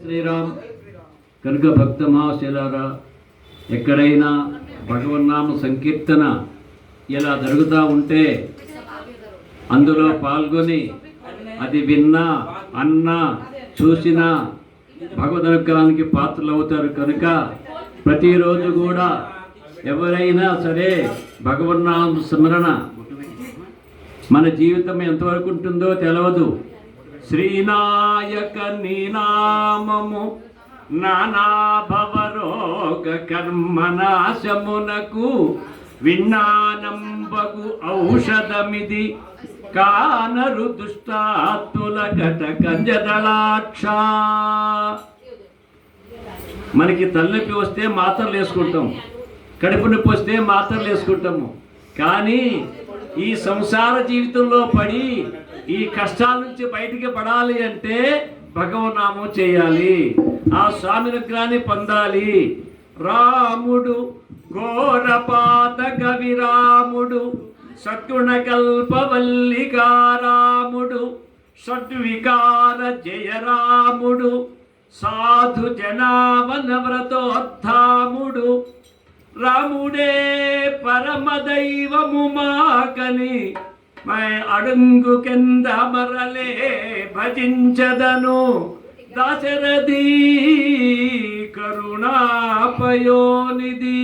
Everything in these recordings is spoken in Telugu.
శ్రీరామ్. కనుక భక్త మహాశయులారా, ఎక్కడైనా భగవన్నామ సంకీర్తన ఇలా జరుగుతూ ఉంటే అందులో పాల్గొని అది విన్నా అన్నా చూసినా భగవద్ అనుగ్రహానికి పాత్రలు అవుతారు. కనుక ప్రతిరోజు కూడా ఎవరైనా సరే భగవన్నామ స్మరణ మన జీవితం ఎంతవరకు ఉంటుందో తెలియదు. శ్రీనాయక నీనామము నానాభవరోగ కర్మనాశమునకు విజ్ఞానంబగు ఔషధమిది కానరు దుష్టాత్ముల గట కంజదళాక్ష. మనకి తలనొప్పి వస్తే మాత్రలు వేసుకుంటాం, కడుపు నొప్పి వస్తే మాత్రలు వేసుకుంటాము. కానీ ఈ సంసార జీవితంలో పడి ఈ కష్టాల నుంచి బయటికి పడాలి అంటే భగవన్నామం చేయాలి, ఆ స్వామి అనుగ్రహాన్ని పొందాలి. రాముడు ఘోరపాత కవిరాముడు సద్గుణ కల్పవల్లికారాముడు సద్వికార జయరాముడు సాధు జనావన వ్రతోద్ధాముడు రాముడే పరమదైవము మాకని అడుంగు కింద మరలే భజించదను దశరథి కరుణాపయోనిధి.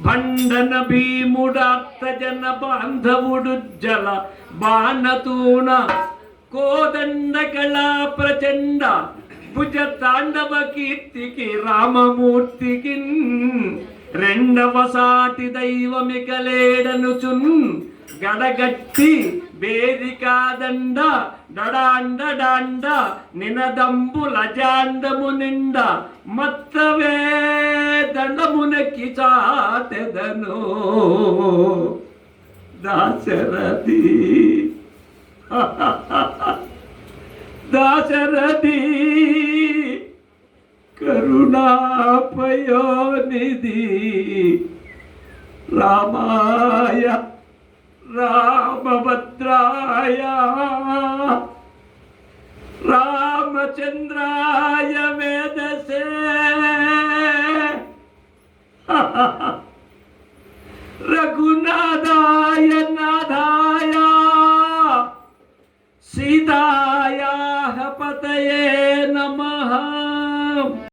భండన భీముడాత్త జన బాంధవుడు జల బాణతూణ కోదండ కళా ప్రచండ భుజ తాండవ కీర్తికి రామమూర్తికి రెండవ సాటి దైవమికలేడనుచున్ గడగట్టి వేదికాదండ డడాండ నినదంబుల జాండము నిండ మత్తవే దండమునకి చాతెదను దాశరథి దాశరథి కరుణాపయోనిధి రామాయ రామభద్రాయ రామచంద్రాయ వేదసే రఘునాథాయ